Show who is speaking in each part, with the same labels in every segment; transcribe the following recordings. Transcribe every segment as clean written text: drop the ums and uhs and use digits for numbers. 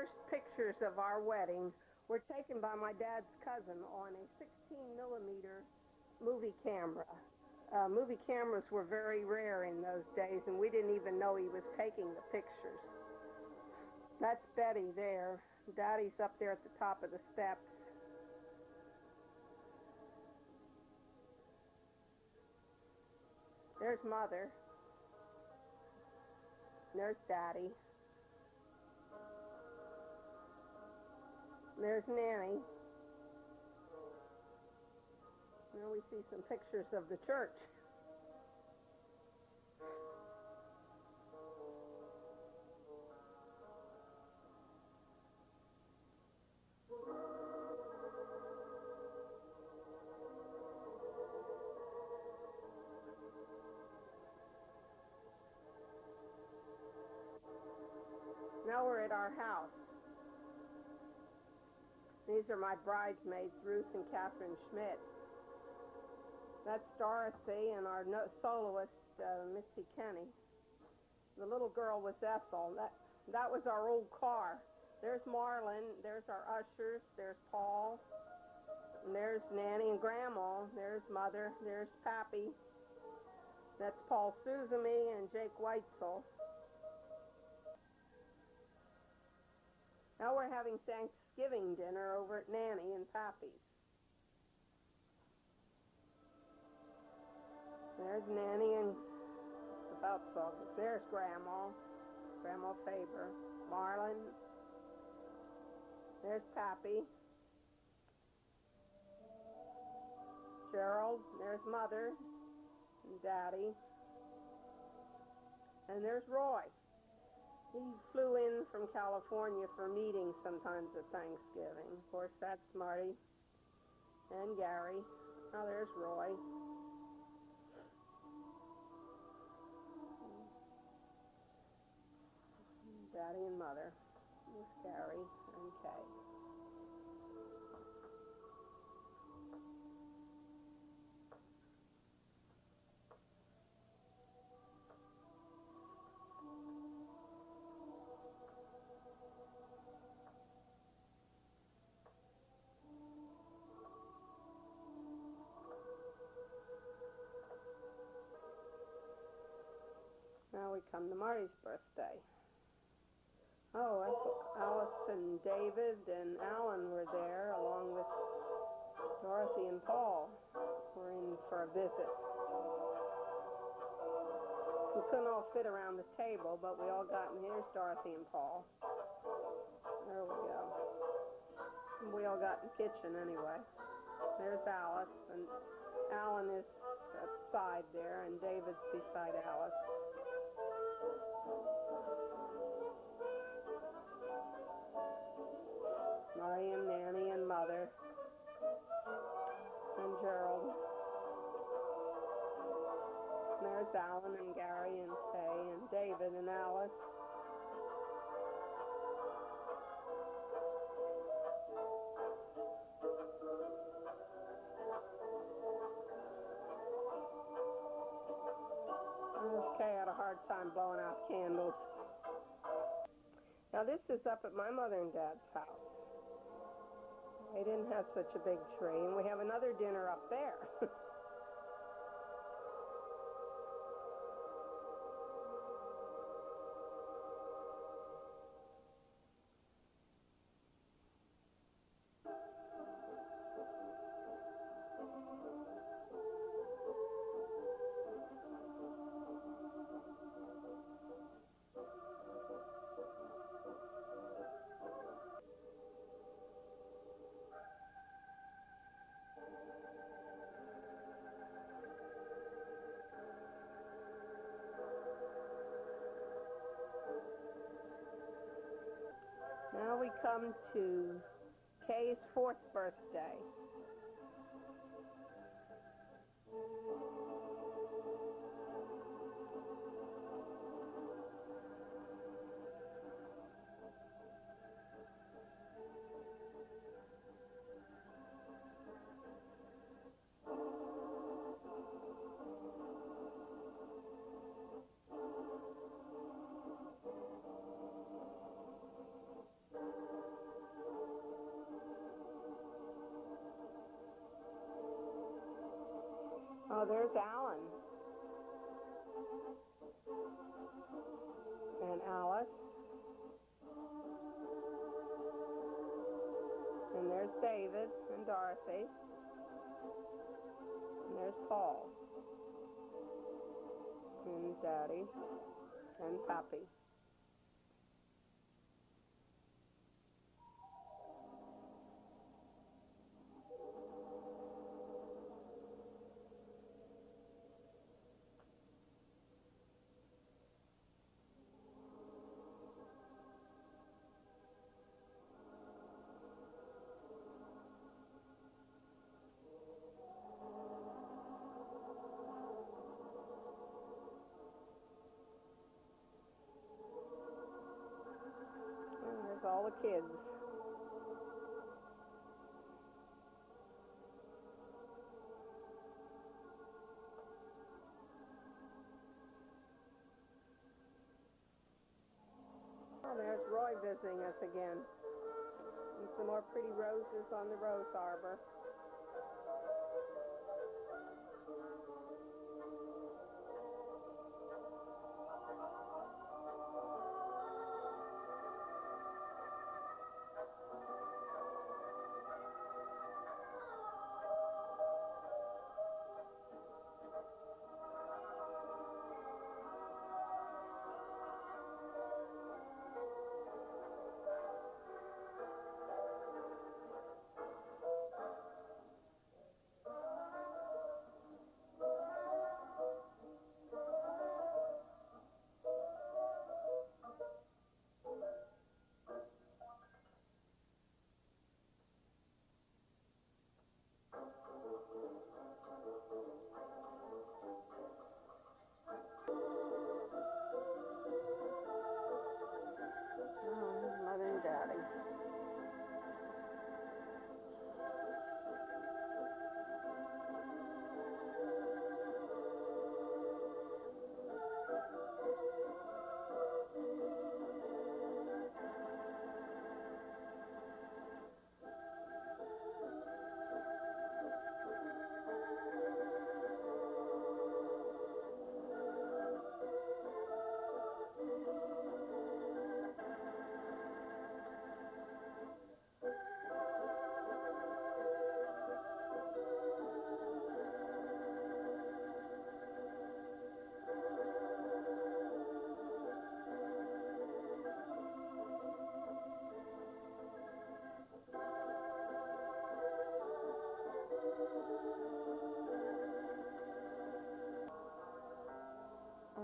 Speaker 1: first pictures of our wedding were taken by my dad's cousin on a 16mm movie camera. Movie cameras were very rare in those days, and we didn't even know he was taking the pictures. That's Betty there. Daddy's up there at the top of the steps. There's Mother. There's Daddy. There's Nanny. Now we see some pictures of the church. Now we're at our house. These are my bridesmaids, Ruth and Catherine Schmidt. That's Dorothy and our soloist, Misty Kenny. The little girl was Ethel. That was our old car. There's Marlin. There's our ushers. There's Paul. And there's Nanny and Grandma. There's Mother. There's Pappy. That's Paul Suzumi and Jake Weitzel. Now we're having Thanksgiving dinner over at Nanny and Pappy's. There's Nanny and about so. There's Grandma Faber, Marlin. There's Pappy, Gerald. There's Mother and Daddy, and there's Roy. He flew in from California for meetings sometimes at Thanksgiving. Of course, that's Marty and Gary. Now there's Roy. Daddy and Mother. There's Gary and Kay. Now we come to Marty's birthday. Oh, Alice and David and Alan were there, along with Dorothy and Paul were in for a visit. We couldn't all fit around the table, but we all got in. Here's Dorothy and Paul. There we go. And we all got in the kitchen anyway. There's Alice, and Alan is at the side there, and David's beside Alice. Marty and Nanny and Mother and Gerald. And there's Alan and Gary and Kay and David and Alice. And Kay had a hard time blowing out candles. Now this is up at my mother and dad's house. They didn't have such a big tree, and we have another dinner up there. Now we come to Kay's 4th birthday. Oh, there's Alan. And Alice. And there's David and Dorothy. And there's Paul. And Daddy. And Pappy. And there's all the kids. Oh, there's Roy visiting us again. And some more pretty roses on the rose arbor. Mother and Daddy.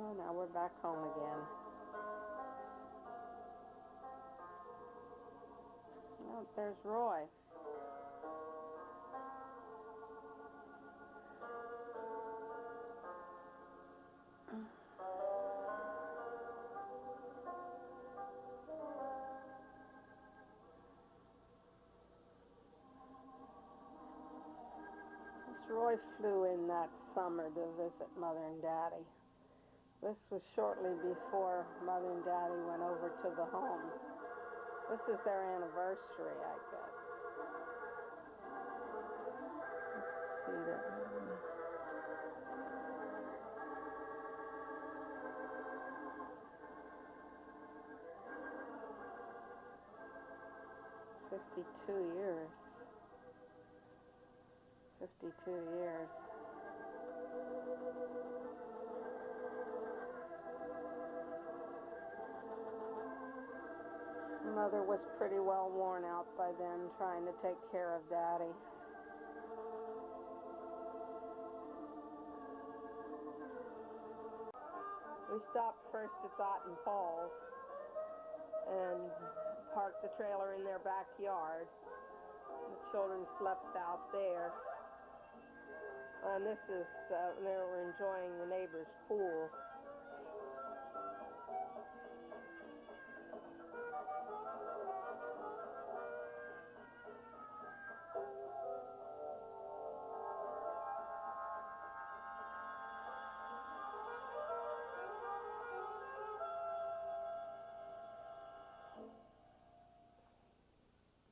Speaker 1: Oh, now we're back home again. Oh, there's Roy. Roy flew in that summer to visit Mother and Daddy. This was shortly before Mother and Daddy went over to the home. This is their anniversary, I guess. Let's see that. 52 years. 52 years. Mother was pretty well worn out by then, trying to take care of Daddy. We stopped first at Dot and Paul's and parked the trailer in their backyard. The children slept out there. And this is, they were enjoying the neighbor's pool.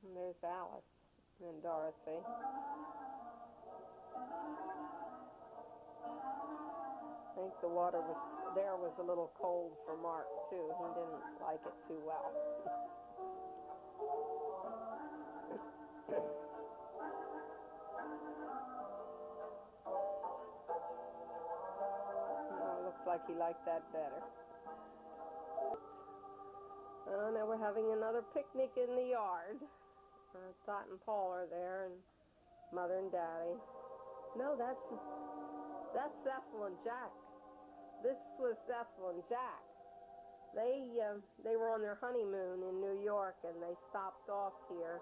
Speaker 1: And there's Alice and Dorothy. the water was a little cold for Mark, too. He didn't like it too well. Looks like he liked that better. Now we're having another picnic in the yard. Dot and Paul are there, and Mother and Daddy. No, that's Ethel and Jack. This was Ethel and Jack. They were on their honeymoon in New York, and they stopped off here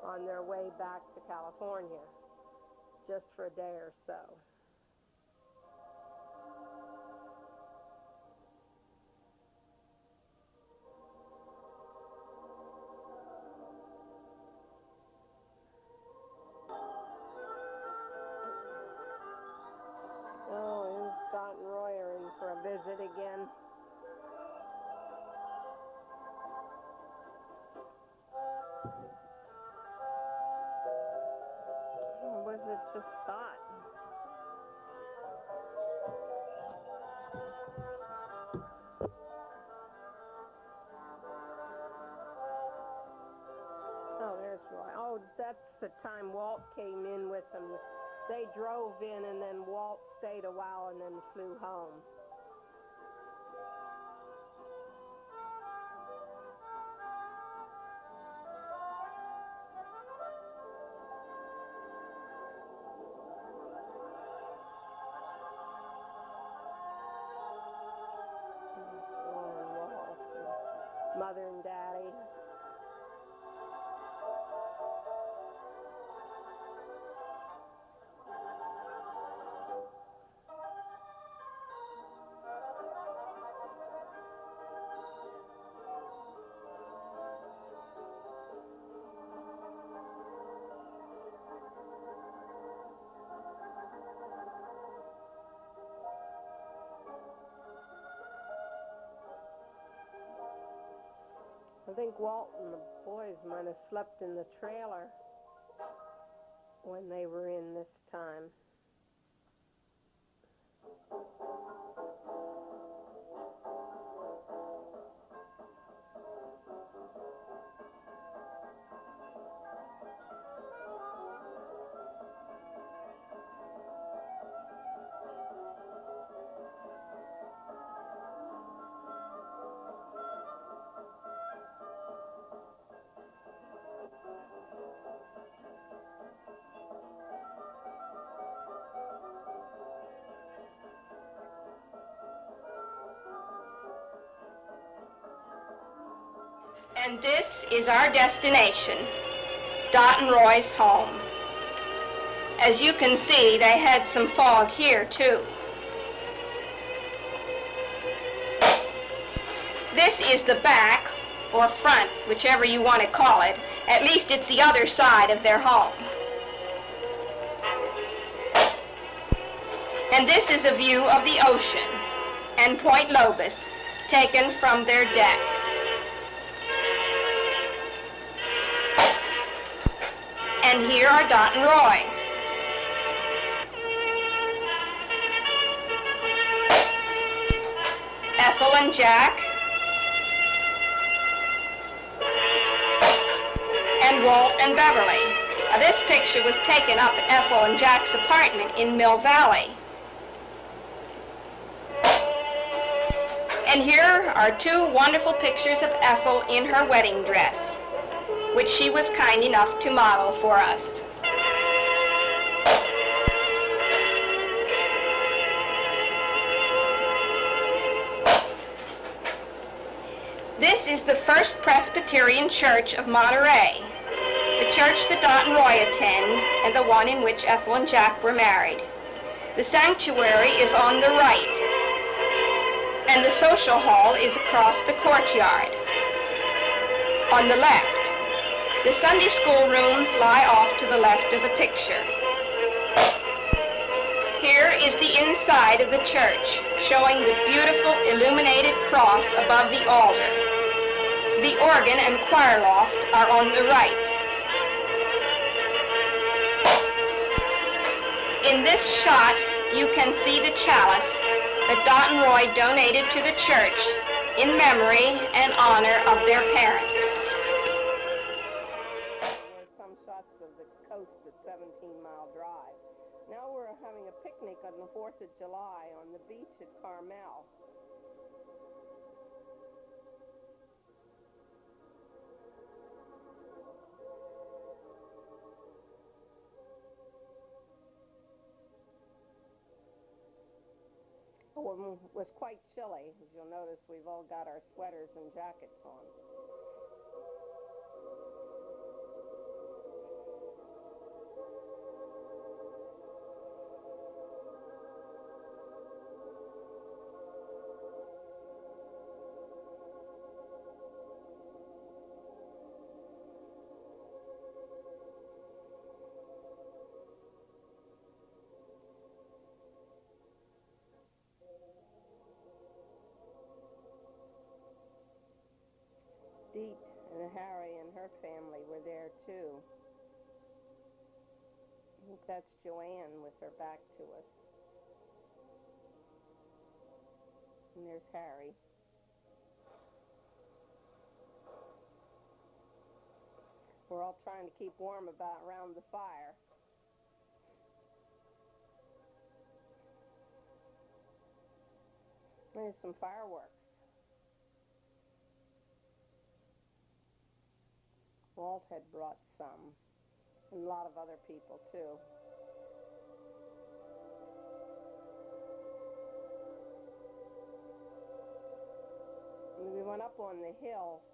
Speaker 1: on their way back to California just for a day or so. Oh, and Dot and Roy are in for a visit again. Or was it just Dot? Oh, there's Roy. Oh, that's the time Walt came in with them. They drove in, and then Walt stayed a while and then flew home. Mother and Daddy. I think Walt and the boys might have slept in the trailer when they were in this time.
Speaker 2: And this is our destination, Dot and Roy's home. As you can see, they had some fog here, too. This is the back, or front, whichever you want to call it. At least it's the other side of their home. And this is a view of the ocean and Point Lobos, taken from their deck. And here are Dot and Roy. Ethel and Jack. And Walt and Beverly. Now, this picture was taken up at Ethel and Jack's apartment in Mill Valley. And here are two wonderful pictures of Ethel in her wedding dress, which she was kind enough to model for us. This is the First Presbyterian Church of Monterey, the church that Dot and Roy attend, and the one in which Ethel and Jack were married. The sanctuary is on the right, and the social hall is across the courtyard. On the left, the Sunday school rooms lie off to the left of the picture. Here is the inside of the church, showing the beautiful illuminated cross above the altar. The organ and choir loft are on the right. In this shot, you can see the chalice that Dot and Roy donated to the church in memory and honor of their parents.
Speaker 1: There's some shots of the coast at 17 Mile Drive. Now we're having a picnic on the 4th of July on the beach at Carmel. It was quite chilly. As you'll notice, we've all got our sweaters and jackets on. Deet and Harry and her family were there too. I think that's Joanne with her back to us. And there's Harry. We're all trying to keep warm around the fire. There's some fireworks. Walt had brought some, and a lot of other people too. And we went up on the hill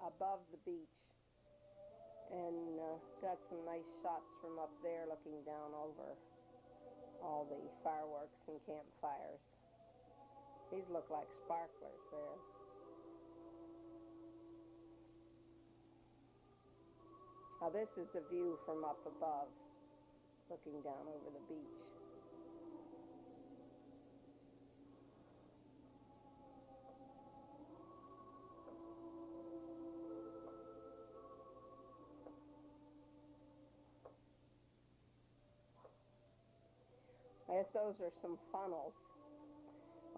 Speaker 1: above the beach and got some nice shots from up there looking down over all the fireworks and campfires. These look like sparklers there. Now this is the view from up above, looking down over the beach. I guess those are some funnels.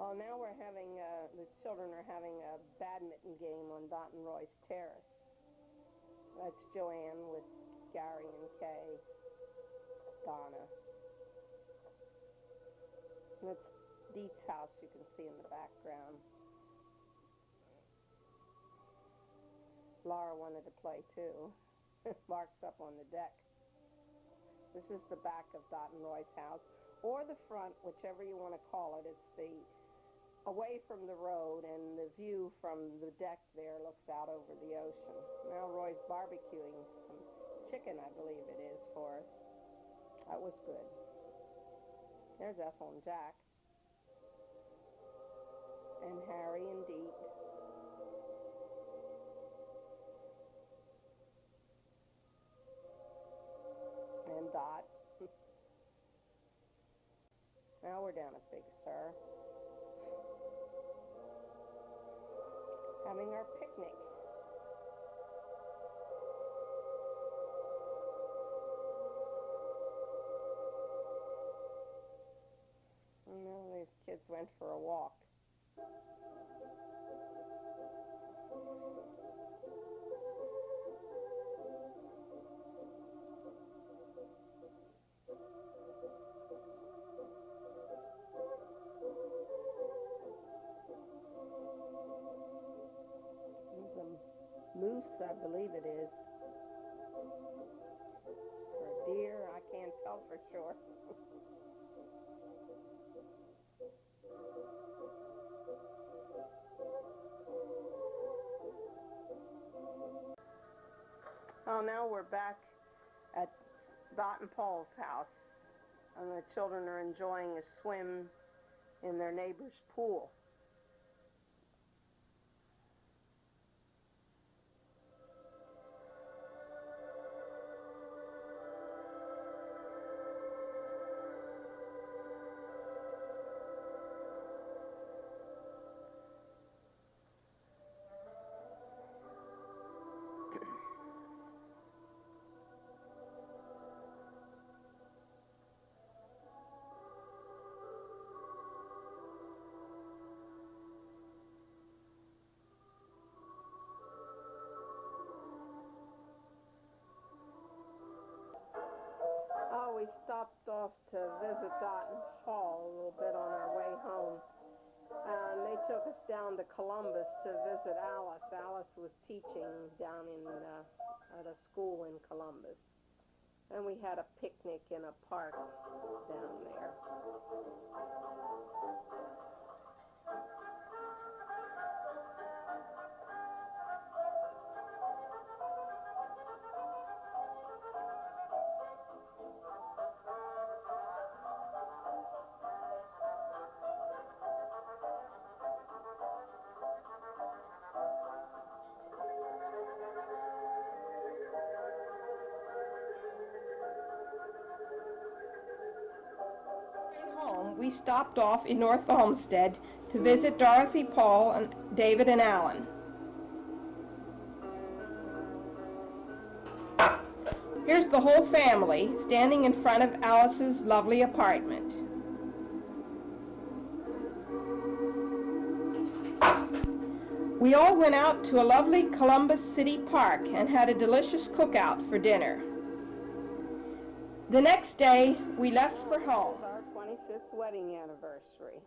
Speaker 1: Oh, now we're having, the children are having a badminton game on Dot and Roy's terrace. That's Joanne with Gary and Kay, Donna. And that's Deet's house you can see in the background. Laura wanted to play too. Mark's up on the deck. This is the back of Dot and Roy's house, or the front, whichever you want to call it. It's the away from the road, and the view from the deck there looks out over the ocean. Now Roy's barbecuing some chicken, I believe it is, for us. That was good. There's Ethel and Jack. And Harry and Deet. And Dot. Now we're down at Big Sur, having our picnic. Well, these kids went for a walk. Moose, I believe it is. Or deer, I can't tell for sure. Oh, now we're back at Dot and Paul's house, and the children are enjoying a swim in their neighbor's pool. stopped off to visit Dot and Paul a little bit on our way home. And they took us down to Columbus to visit Alice. Alice was teaching down at a school in Columbus. And we had a picnic in a park down there.
Speaker 2: We stopped off in North Olmsted to visit Dorothy, Paul, and David and Alan. Here's the whole family standing in front of Alice's lovely apartment. We all went out to a lovely Columbus City Park and had a delicious cookout for dinner. The next day, we left for home.
Speaker 1: Our 25th wedding anniversary.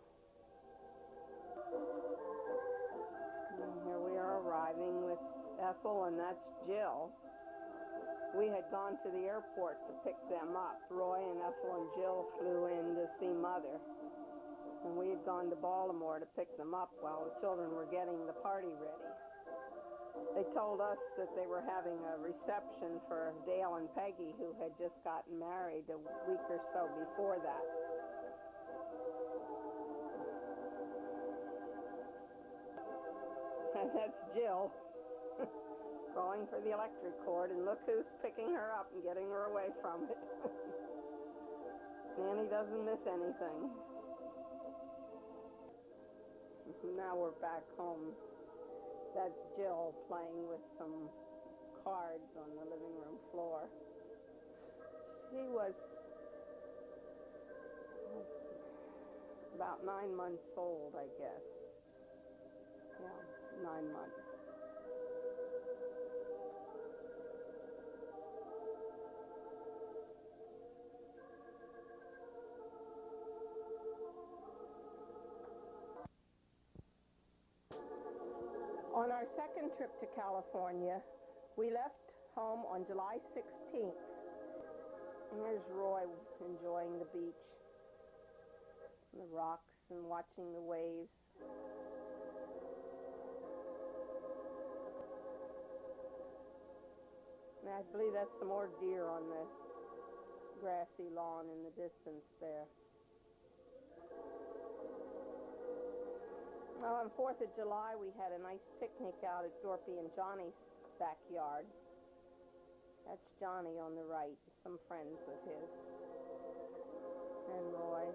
Speaker 1: And here we are arriving with Ethel, and that's Jill. We had gone to the airport to pick them up. Roy and Ethel and Jill flew in to see Mother. And we had gone to Baltimore to pick them up while the children were getting the party ready. They told us that they were having a reception for Dale and Peggy, who had just gotten married a week or so before that. And that's Jill going for the electric cord, and look who's picking her up and getting her away from it. Nanny doesn't miss anything. Now we're back home. That's Jill playing with some cards on the living room floor. She was about 9 months old, I guess. Yeah, 9 months. On our second trip to California, we left home on July 16th. And there's Roy enjoying the beach, and the rocks, and watching the waves. And I believe that's some more deer on the grassy lawn in the distance there. Well, on 4th of July, we had a nice picnic out at Dorothy and Johnny's backyard. That's Johnny on the right, some friends of his, and Roy.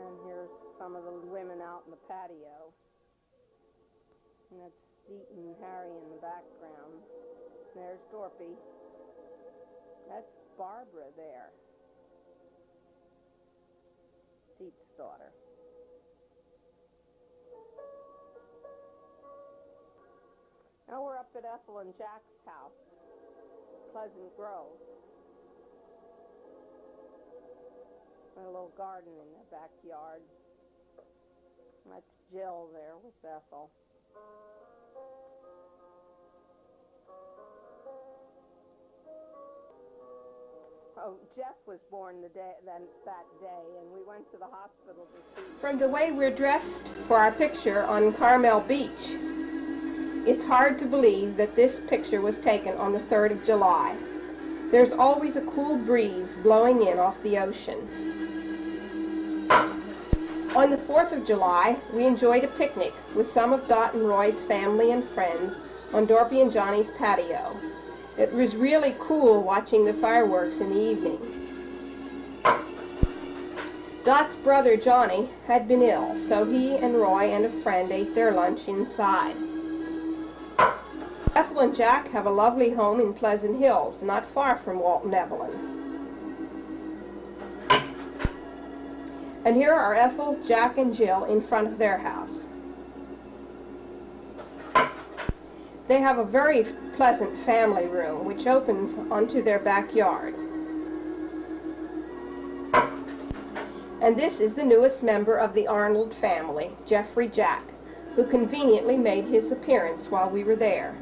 Speaker 1: And here's some of the women out in the patio. And that's Deet and Harry in the background. There's Dorothy. That's Barbara there. Deet's daughter. Now we're up at Ethel and Jack's house, Pleasant Grove. A little garden in the backyard. That's Jill there with Ethel. Oh, Jeff was born that day, and we went to the hospital to see him.
Speaker 2: From the way we're dressed for our picture on Carmel Beach, it's hard to believe that this picture was taken on the 3rd of July. There's always a cool breeze blowing in off the ocean. On the 4th of July, we enjoyed a picnic with some of Dot and Roy's family and friends on Dorothy and Johnny's patio. It was really cool watching the fireworks in the evening. Dot's brother Johnny had been ill, so he and Roy and a friend ate their lunch inside. Ethel and Jack have a lovely home in Pleasant Hills, not far from Walton Evelyn. And here are Ethel, Jack, and Jill in front of their house. They have a very
Speaker 1: pleasant family room, which opens onto their backyard. And this is the newest member of the Arnold family, Jeffrey Jack, who conveniently made his appearance while we were there.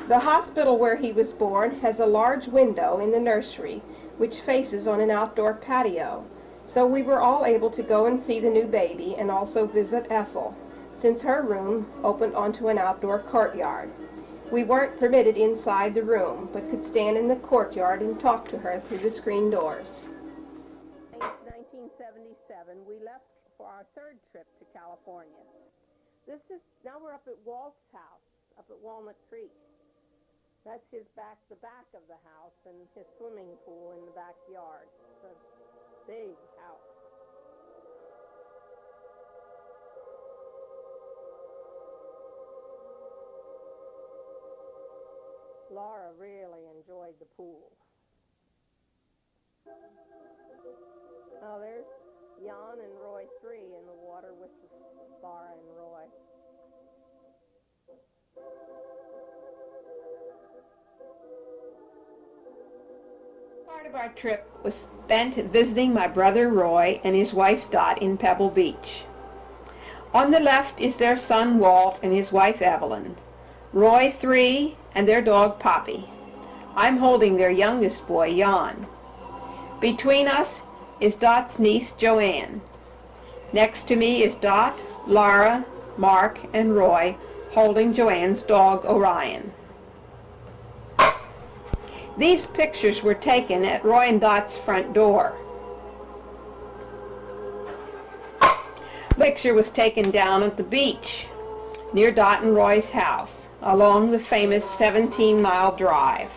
Speaker 1: The hospital where he was born has a large window in the nursery, which faces on an outdoor patio, so we were all able to go and see the new baby and also visit Ethel, since her room opened onto an outdoor courtyard. We weren't permitted inside the room, but could stand in the courtyard and talk to her through the screen doors. In 1977, we left for our third trip to California. Now we're up at Walt's house, up at Walnut Creek. That's the back of the house, and his swimming pool in the backyard. It's a big house. Laura really enjoyed the pool. Oh, there's Jan and Roy 3 in the water with Laura and Roy.
Speaker 3: Part of our trip was spent visiting my brother Roy and his wife Dot in Pebble Beach. On the left is their son Walt and his wife Evelyn, Roy 3 and their dog Poppy. I'm holding their youngest boy Jan. Between us is Dot's niece Joanne. Next to me is Dot, Lara, Mark, and Roy holding Joanne's dog Orion. These pictures were taken at Roy and Dot's front door. The picture was taken down at the beach near Dot and Roy's house along the famous 17-mile drive.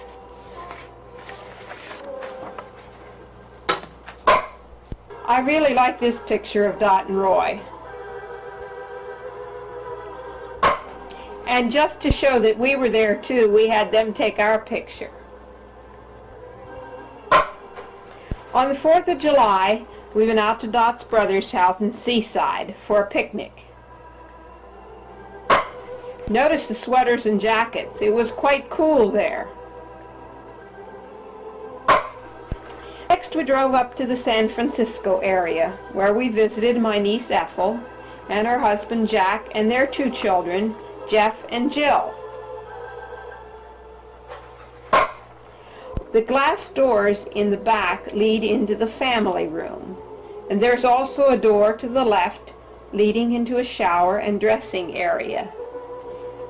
Speaker 3: I really like this picture of Dot and Roy. And just to show that we were there too, we had them take our picture. On the 4th of July, we went out to Dot's brother's house in Seaside for a picnic. Notice the sweaters and jackets. It was quite cool there. Next, we drove up to the San Francisco area, where we visited my niece Ethel and her husband Jack and their 2 children, Jeff and Jill. The glass doors in the back lead into the family room, and there's also a door to the left leading into a shower and dressing area.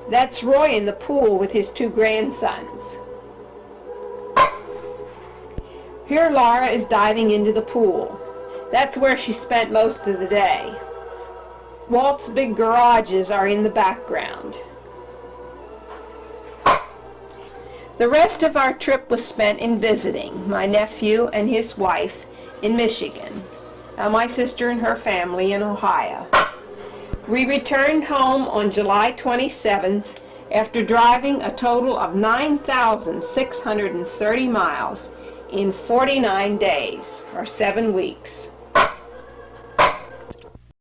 Speaker 3: That's Roy in the pool with his 2 grandsons. Here Laura is diving into the pool. That's where she spent most of the day. Walt's big garages are in the background. The rest of our trip was spent in visiting my nephew and his wife in Michigan, and my sister and her family in Ohio. We returned home on July 27th after driving a total of 9,630 miles in 49 days, or 7 weeks.